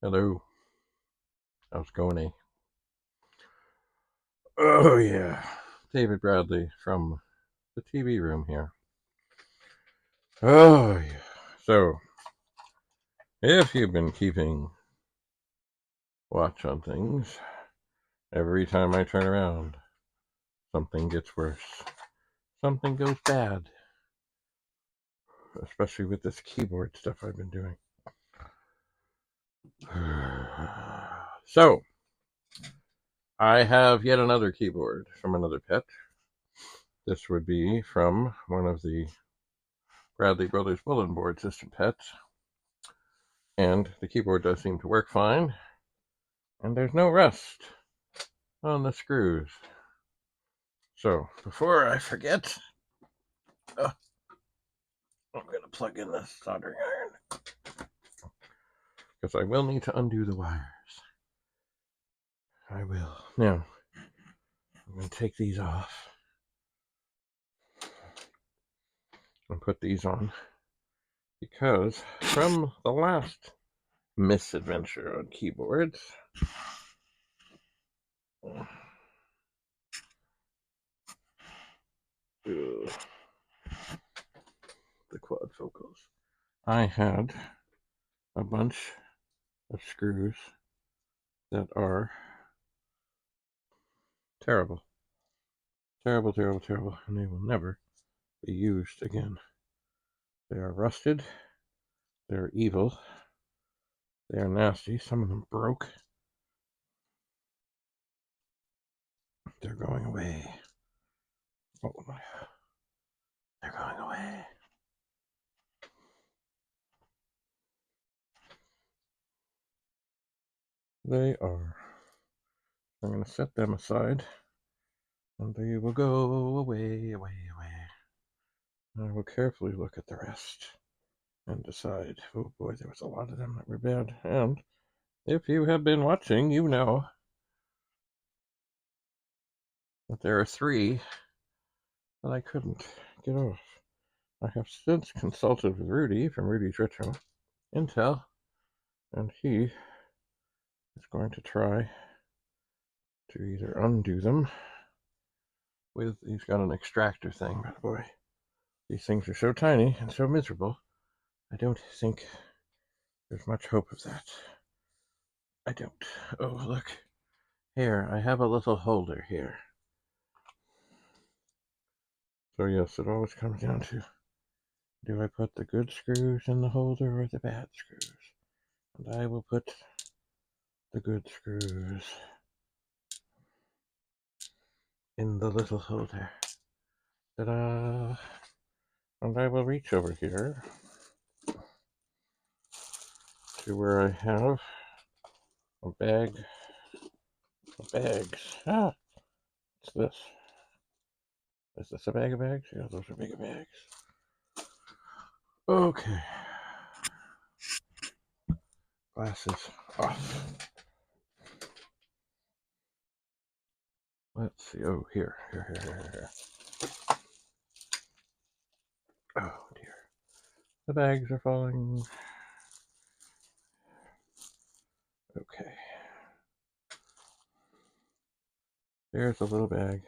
Hello. How's it going, eh? Oh, yeah. David Bradley from the TV room here. Oh, yeah. So, if you've been keeping watch on things, every time I turn around, something gets worse. Something goes bad. Especially with this keyboard stuff I've been doing. So, I have yet another keyboard from another pet. This would be from one of the Bradley Brothers bulletin board system pets. And the keyboard does seem to work fine. And there's no rust on the screws. So, before I forget, I'm going to plug in the soldering iron. Because I will need to undo the wires. I will. Now, I'm going to take these off and put these on. Because from the last misadventure on keyboards, the quadfocals, I had a bunch of screws that are terrible. Terrible, terrible, terrible. And they will never be used again. They are rusted. They're evil. They are nasty. Some of them broke. They're going away. Oh my. They're going away. They are. I'm going to set them aside. And they will go away, away, away. I will carefully look at the rest and decide. Oh boy, there was a lot of them that were bad. And if you have been watching, you know that there are 3 that I couldn't get off. I have since consulted with Rudy from Rudy's Retro Intel, and he is going to try to either undo them with, he's got an extractor thing, but boy, these things are so tiny and so miserable, I don't think there's much hope of that. I don't. Oh, look. Here, I have a little holder here. So yes, it always comes down to, do I put the good screws in the holder or the bad screws? And I will put the good screws in the little holder. Ta-da! And I will reach over here to where I have a bag of bags. Ah, what's this? Is this a bag of bags? Yeah, those are big bags. Okay. Glasses off. Let's see. Oh, here. Oh, dear. The bags are falling. Okay. There's a little bag.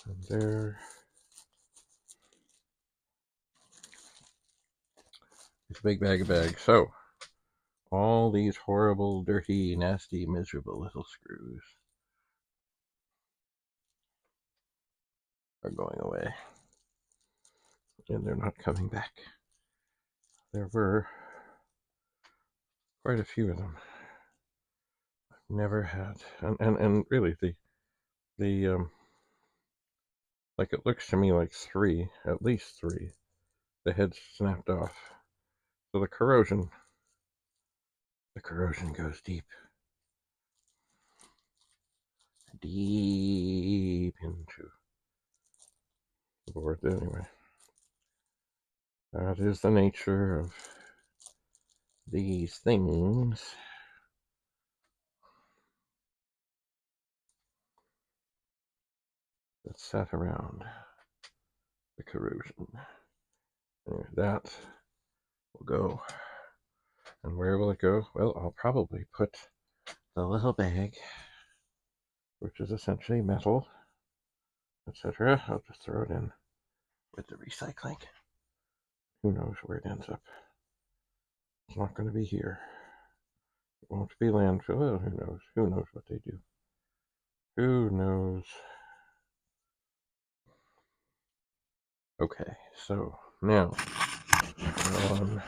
And there. It's a big bag of bags. So, all these horrible, dirty, nasty, miserable little screws are going away. And they're not coming back. There were quite a few of them. I've never had. And really, the like, it looks to me like 3, at least 3. The head's snapped off. So the corrosion goes deep into the board. Anyway, that is the nature of these things. That sat around the corrosion. Anyway, that will go And where will it go? Well, I'll probably put the little bag, which is essentially metal, etc. I'll just throw it in with the recycling. Who knows where it ends up? It's not going to be here. It won't be landfill. Well, who knows? Who knows what they do? Who knows? Okay, so now we're on.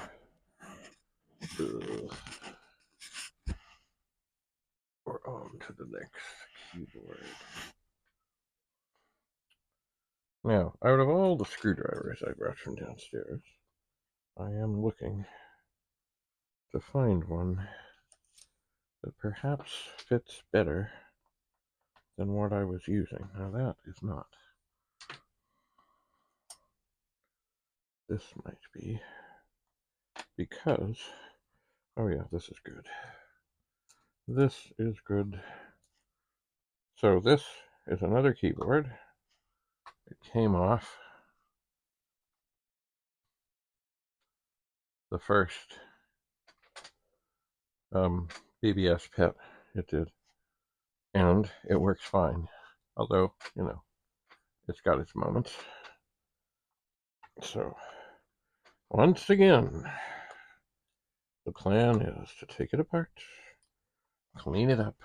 We're on to the next keyboard. Now, out of all the screwdrivers I brought from downstairs, I am looking to find one that perhaps fits better than what I was using. Now that is not. This might be because, oh yeah, this is good. This is good. So this is another keyboard. It came off the first BBS PET. It did. And it works fine. Although, you know, it's got its moments. So, once again, the plan is to take it apart, clean it up.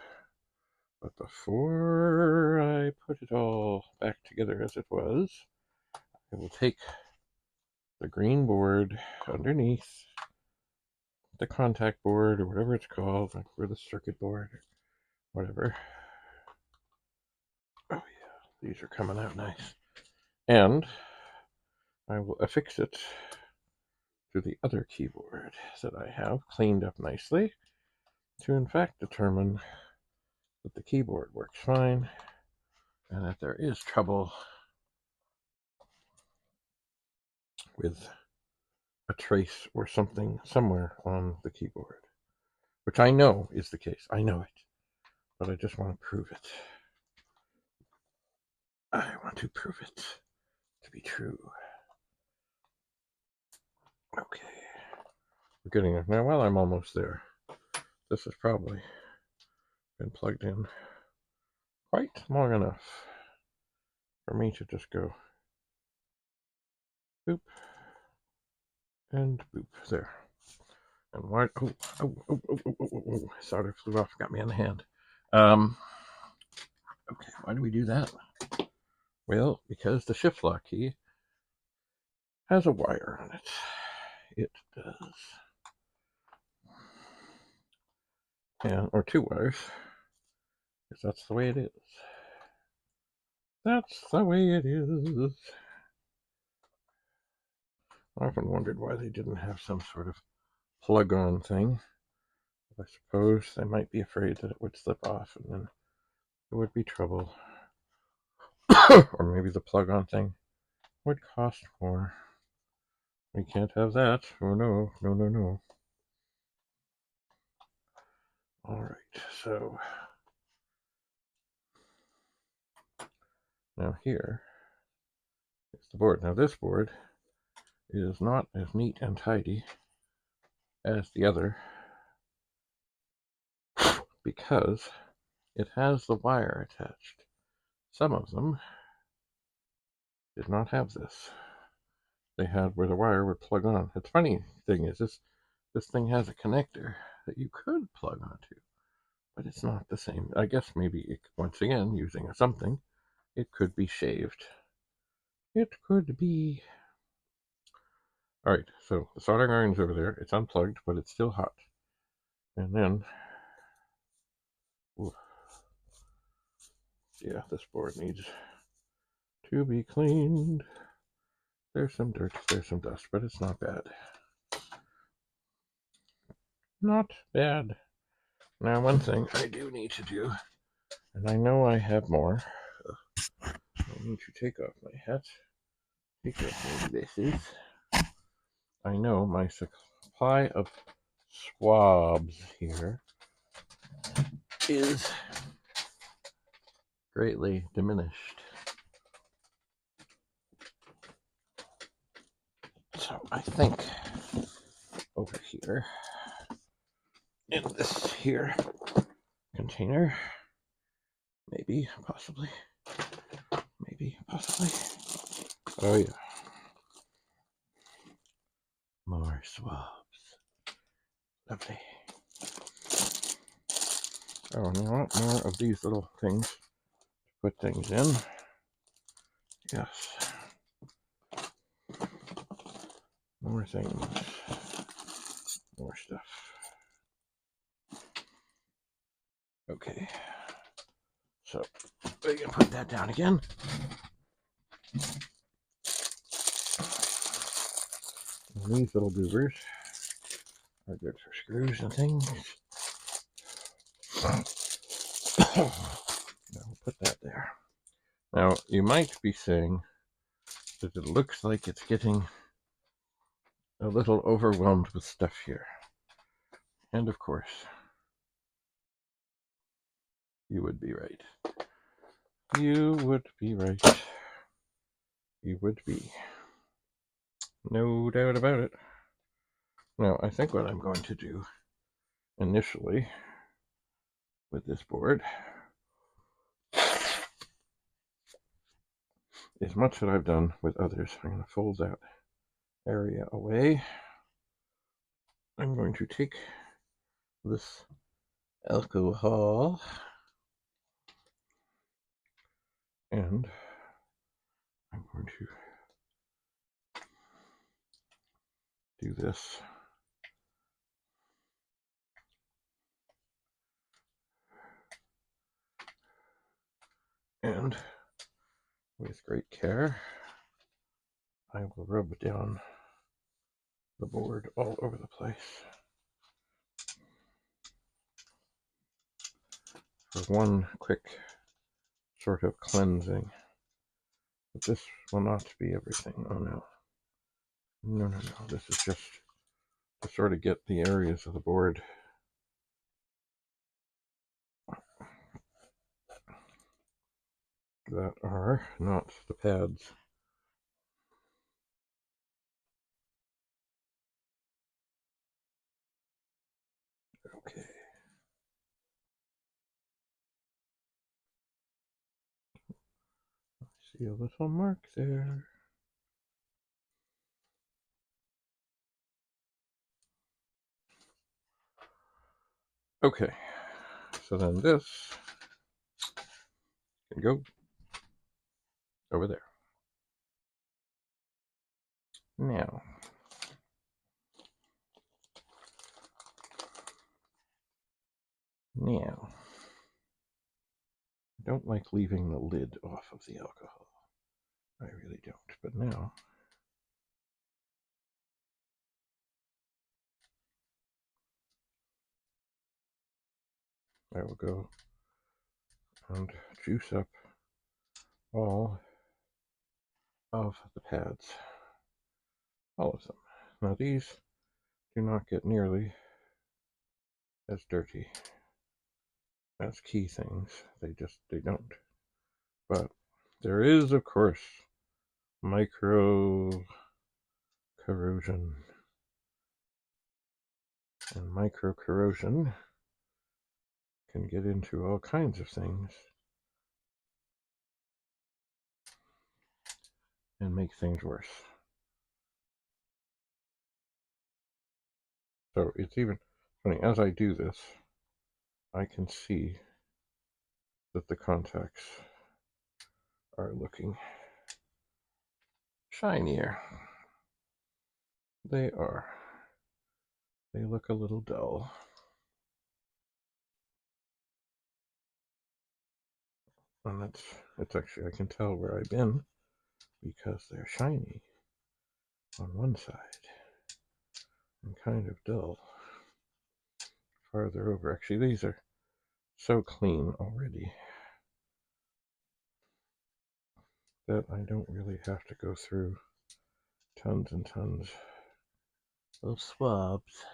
But before I put it all back together as it was, I will take the green board underneath the contact board or whatever it's called, or the circuit board or whatever. Oh yeah, these are coming out nice. And I will affix it to the other keyboard that I have cleaned up nicely to in fact determine that the keyboard works fine and that there is trouble with a trace or something somewhere on the keyboard, which I know is the case. I know it, but I just want to prove it. I want to prove it to be true. Okay, we're getting it now. Well, I'm almost there. This has probably been plugged in quite long enough for me to just go boop and boop there. And why? Oh! Solder flew off, got me on the hand. Okay, why do we do that? Well, because the shift lock key has a wire on it. It does. And, or two wires, because that's the way it is. That's the way it is. I often wondered why they didn't have some sort of plug-on thing. I suppose they might be afraid that it would slip off and then it would be trouble. Or maybe the plug-on thing would cost more. We can't have that. Oh no, no, no, no. Alright, so now here is the board. Now this board is not as neat and tidy as the other because it has the wire attached. Some of them did not have this. They had where the wire would plug on. The funny thing is this thing has a connector that you could plug onto, but it's not the same. I guess maybe it, once again, using something, it could be shaved. It could be. Alright, so the soldering iron's over there. It's unplugged, but it's still hot. And then, ooh, yeah, this board needs to be cleaned. There's some dirt, there's some dust, but it's not bad. Not bad. Now, one thing I do need to do, and I know I have more. I need to take off my hat. Take off my glasses. I know my supply of swabs here is greatly diminished. So I think over here in this here container. Maybe, possibly. Maybe, possibly. Oh yeah. More swabs. Lovely. Oh, and you want more of these little things to put things in? Yes. More things. More stuff. Okay. So, we can put that down again. And these little goobers are good for screws and things. Now we'll put that there. Now, you might be saying that it looks like it's getting a little overwhelmed with stuff here. And of course, you would be right. You would be right. You would be. No doubt about it. Now, I think what I'm going to do initially with this board is much that I've done with others. I'm going to fold that area away. I'm going to take this alcohol and I'm going to do this. And with great care, I will rub down the board all over the place for one quick sort of cleansing. But this will not be everything. Oh no. No, no, no. This is just to sort of get the areas of the board that are not the pads. Okay. I see a little mark there. Okay. So then this can go over there. Now, I don't like leaving the lid off of the alcohol. I really don't. But now, I will go and juice up all of the pads. All of them. Now these do not get nearly as dirty as key things. They don't. But there is, of course, micro corrosion. And micro corrosion can get into all kinds of things and make things worse. So it's even funny, as I do this, I can see that the contacts are looking shinier. They are. They look a little dull. And it's actually, I can tell where I've been because they're shiny on one side and kind of dull farther over. Actually, these are so clean already that I don't really have to go through tons and tons of swabs.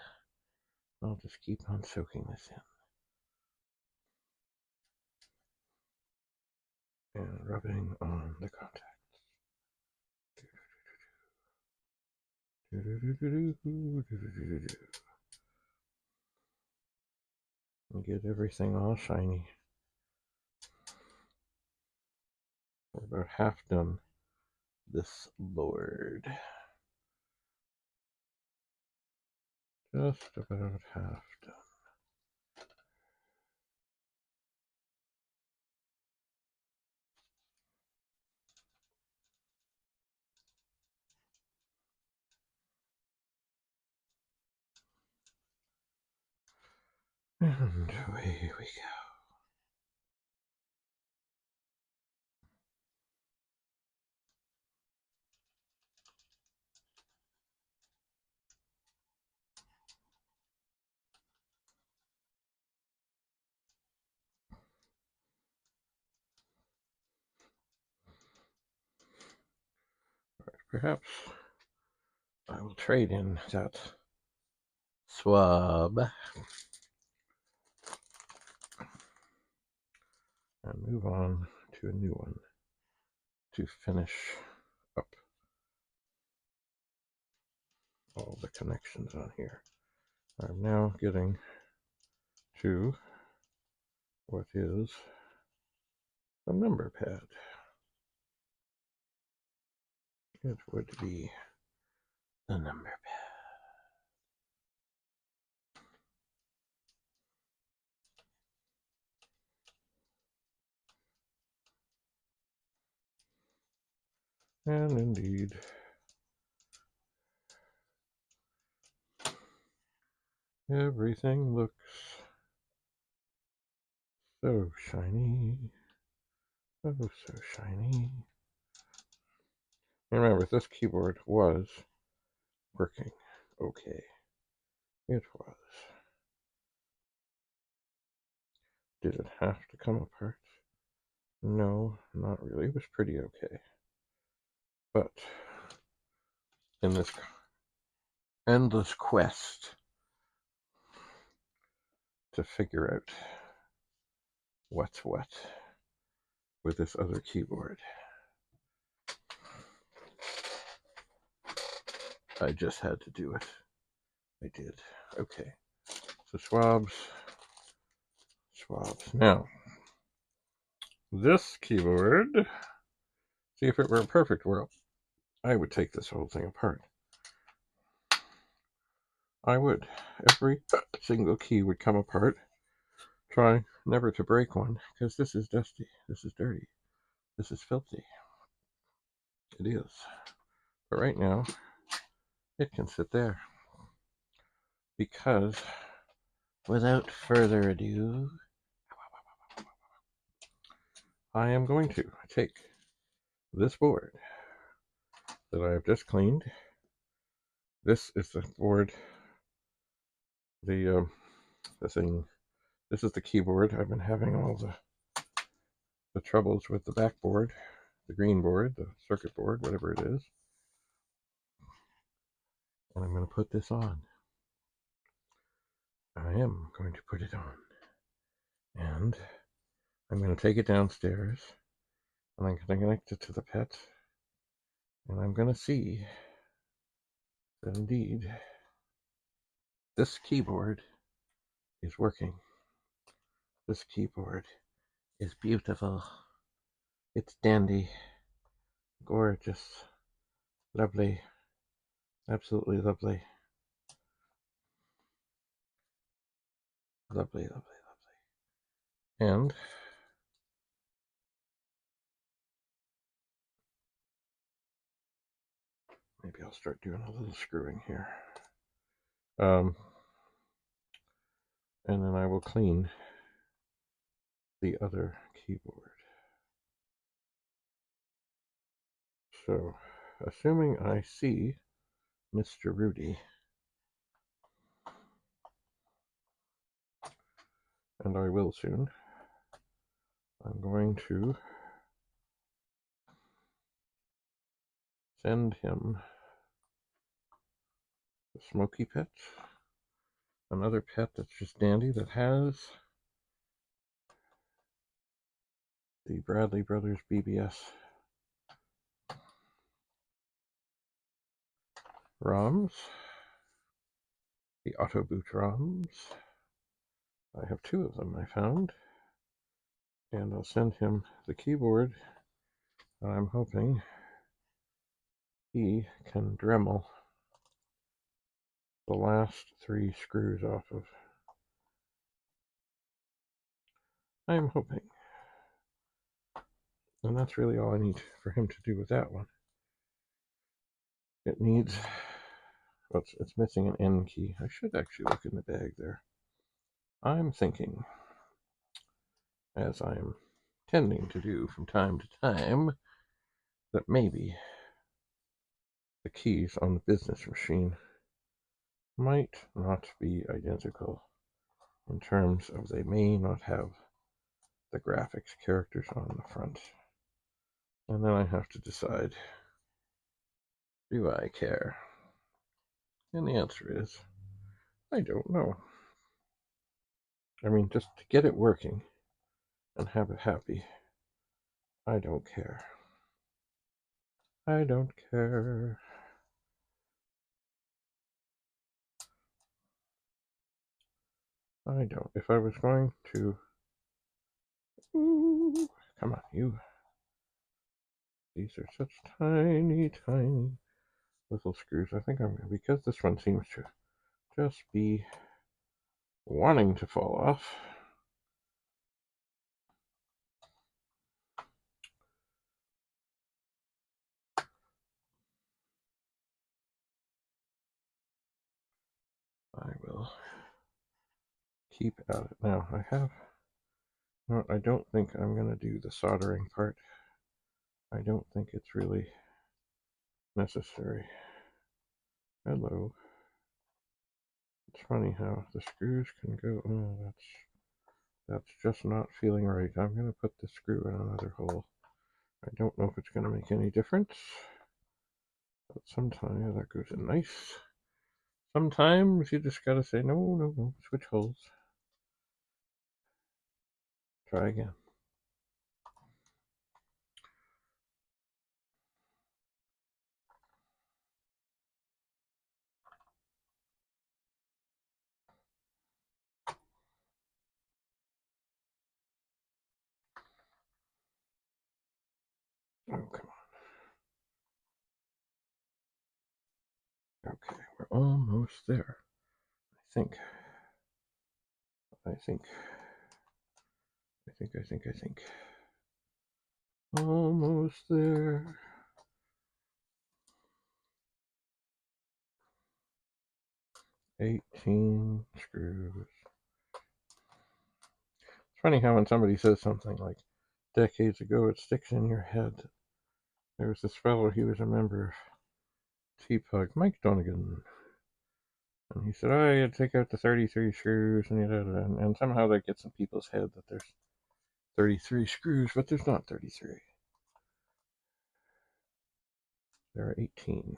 I'll just keep on soaking this in and rubbing on the contacts. get everything all shiny. We're about half done this board. Just about half done. And away we go. Perhaps I will trade in that swab and move on to a new one to finish up all the connections on here. I'm now getting to what is the number pad. It would be the number pad. And indeed, everything looks so shiny. Oh, so shiny. Remember, this keyboard was working okay. It was. Did it have to come apart? No, not really. It was pretty okay. But in this endless quest to figure out what's what with this other keyboard, I just had to do it. I did. Okay. So swabs. Now, this keyboard, see, if it were a perfect world, I would take this whole thing apart. I would. Every single key would come apart. Try never to break one, because this is dusty. This is dirty. This is filthy. It is. But right now, it can sit there. Because, without further ado, I am going to take this board that I have just cleaned. This is the board, the thing. This is the keyboard. I've been having all the troubles with the backboard, the green board, the circuit board, whatever it is. And I'm going to put this on. I am going to put it on. And I'm going to take it downstairs. And I'm going to connect it to the pet. And I'm going to see that indeed this keyboard is working. This keyboard is beautiful. It's dandy, gorgeous, lovely, absolutely lovely. Lovely, lovely, lovely. And maybe I'll start doing a little screwing here. And then I will clean the other keyboard. So, assuming I see Mr. Rudy, and I will soon, I'm going to send him the Smoky Pet, another pet that's just dandy that has the Bradley Brothers BBS ROMs, the Auto Boot ROMs, I have 2 of them I found, and I'll send him the keyboard that I'm hoping he can Dremel the last 3 screws off of. I'm hoping. And that's really all I need for him to do with that one. It needs, well, it's missing an N key. I should actually look in the bag there. I'm thinking, as I am tending to do from time to time, that maybe the keys on the business machine might not be identical in terms of they may not have the graphics characters on the front. And then I have to decide, do I care? And the answer is, I don't know. I mean, just to get it working and have it happy, I don't care. I don't care. I don't. If I was going to... Ooh, come on, you. These are such tiny, tiny little screws. I think I'm... Because this one seems to just be wanting to fall off. I will keep at it. Now, I have... No, I don't think I'm going to do the soldering part. I don't think it's really necessary. Hello. It's funny how the screws can go. Oh, that's just not feeling right. I'm going to put the screw in another hole. I don't know if it's going to make any difference. But sometimes that goes in nice. Sometimes you just got to say, no, no, no, switch holes. Try again. Oh, come on. Okay, we're almost there. I think. Almost there. $18 screws. It's funny how when somebody says something like decades ago, it sticks in your head. There was this fellow, he was a member of T-Pug, Mike Donegan. And he said, oh, you take out the 33 screws, and somehow that gets in people's head that there's 33 screws, but there's not 33. There are 18.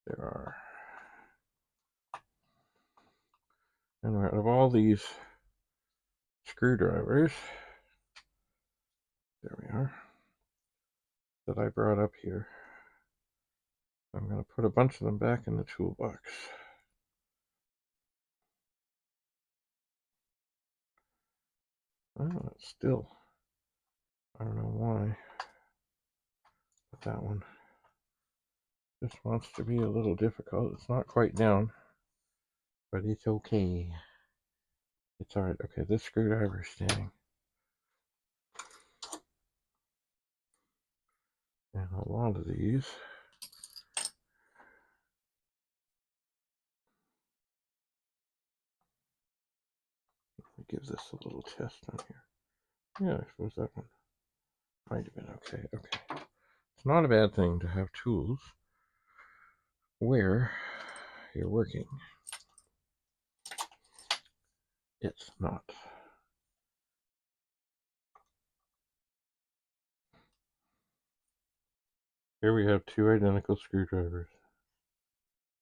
There are. And out of all these screwdrivers, there we are, that I brought up here, I'm going to put a bunch of them back in the toolbox. Oh, it's still, I don't know why, but that one just wants to be a little difficult. It's not quite down, but it's okay. It's alright. Okay, this screwdriver is staying. And a lot of these, let me give this a little test on here. Yeah, I suppose that one might have been okay. Okay. It's not a bad thing to have tools where you're working. It's not. Here we have 2 identical screwdrivers.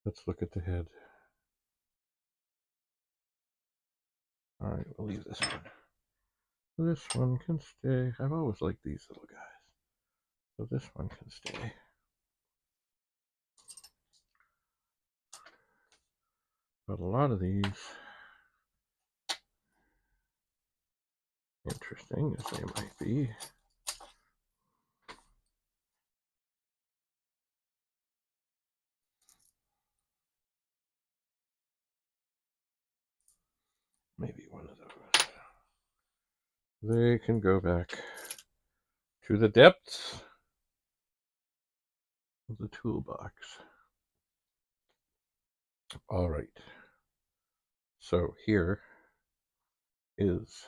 Let's look at the head. Alright, we'll leave this one. This one can stay. I've always liked these little guys. So this one can stay. But a lot of these interesting as they might be. Maybe one of those. They can go back to the depths of the toolbox. All right. So here is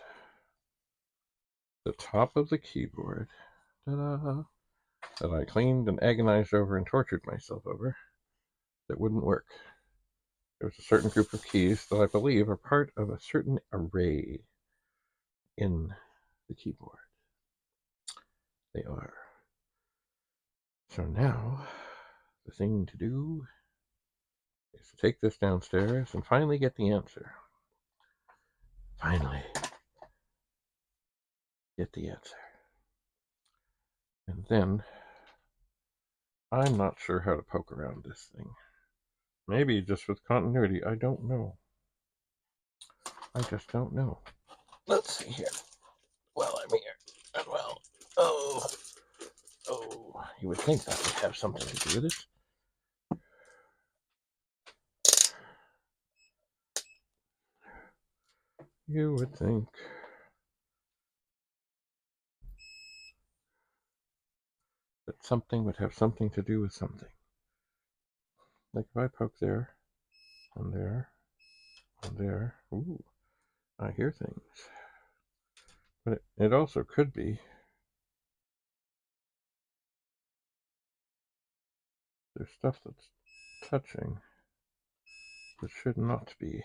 the top of the keyboard. Ta-da! That I cleaned and agonized over and tortured myself over. That wouldn't work. There's a certain group of keys that I believe are part of a certain array in the keyboard. They are. So now, the thing to do is to take this downstairs and finally get the answer. Finally get the answer. And then, I'm not sure how to poke around this thing. Maybe just with continuity, I don't know. I just don't know. Let's see here. Well, I'm here. And well, oh, you would think that would have something to do with it. You would think. That something would have something to do with something. Like if I poke there, and there, and there, ooh, I hear things. But it also could be there's stuff that's touching that should not be.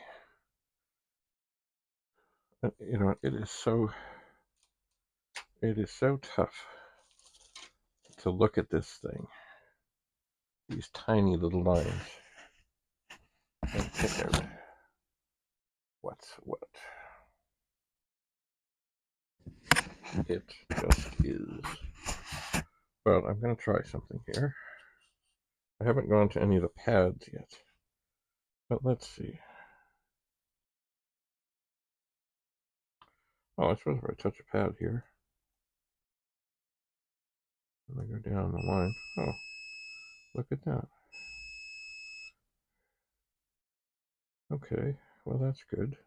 You know, it is so tough to look at this thing, these tiny little lines, and pick out what's what. It just is. Well, I'm going to try something here. I haven't gone to any of the pads yet, but let's see. Oh, I suppose if I touch a pad here, and I go down the line, oh, look at that. Okay, well that's good.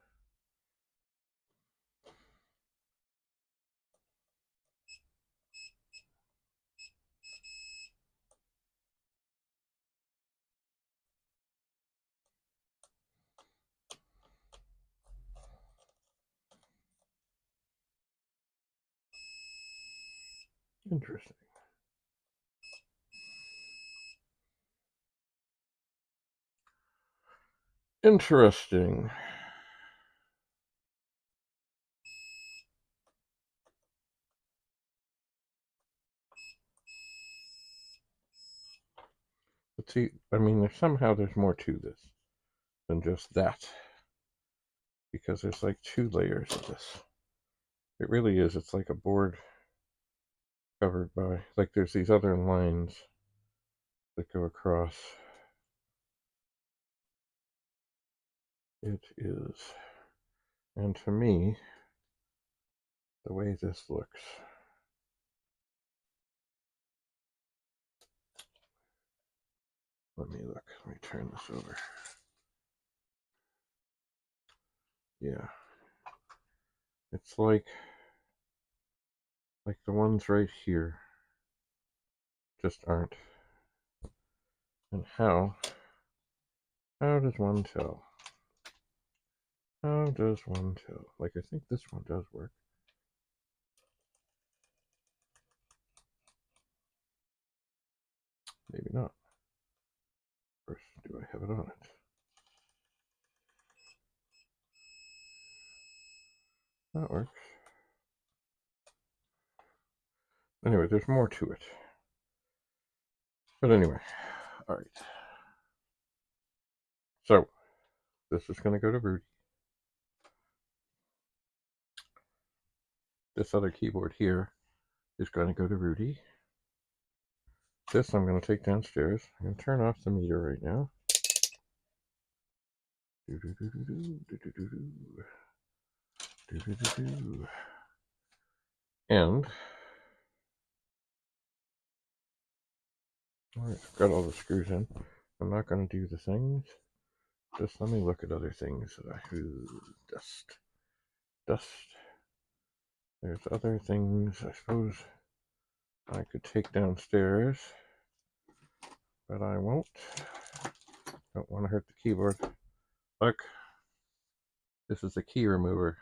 Interesting. Interesting. But see, I mean, there's more to this than just that. Because there's like two layers of this. It really is. It's like a board covered by, like there's these other lines that go across. It is. And to me, the way this looks, let me look. Let me turn this over. Yeah. It's like the ones right here just aren't. And how does one tell? How does one tell? Like, I think this one does work. Maybe not. First, do I have it on it? That works. Anyway, there's more to it. But anyway, all right. So, this is going to go to Rudy. This other keyboard here is going to go to Rudy. This I'm going to take downstairs. I'm going to turn off the meter right now. And I've got all the screws in. I'm not going to do the things. Just let me look at other things that I... Ooh, dust. There's other things I suppose I could take downstairs, but I won't. Don't want to hurt the keyboard. Look, this is a key remover,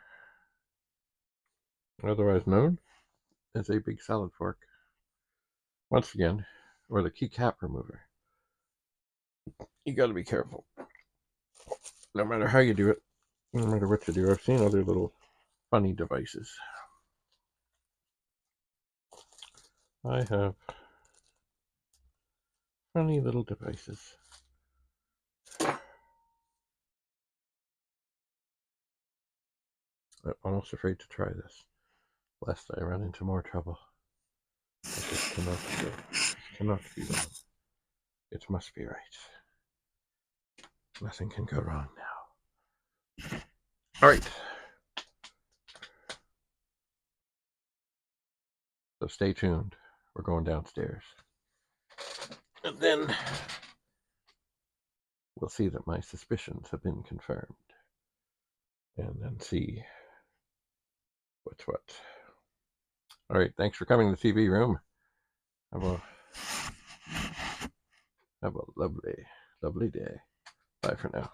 otherwise known as a big salad fork. Once again, or the keycap remover. You got to be careful. No matter how you do it, no matter what you do. I've seen other little funny devices. I have funny little devices. I'm almost afraid to try this, lest I run into more trouble. This cannot be wrong. It must be right. Nothing can go wrong now. All right. So stay tuned. We're going downstairs. And then we'll see that my suspicions have been confirmed. And then see what's what. All right. Thanks for coming to the TV room. Have a lovely, lovely day. Bye for now.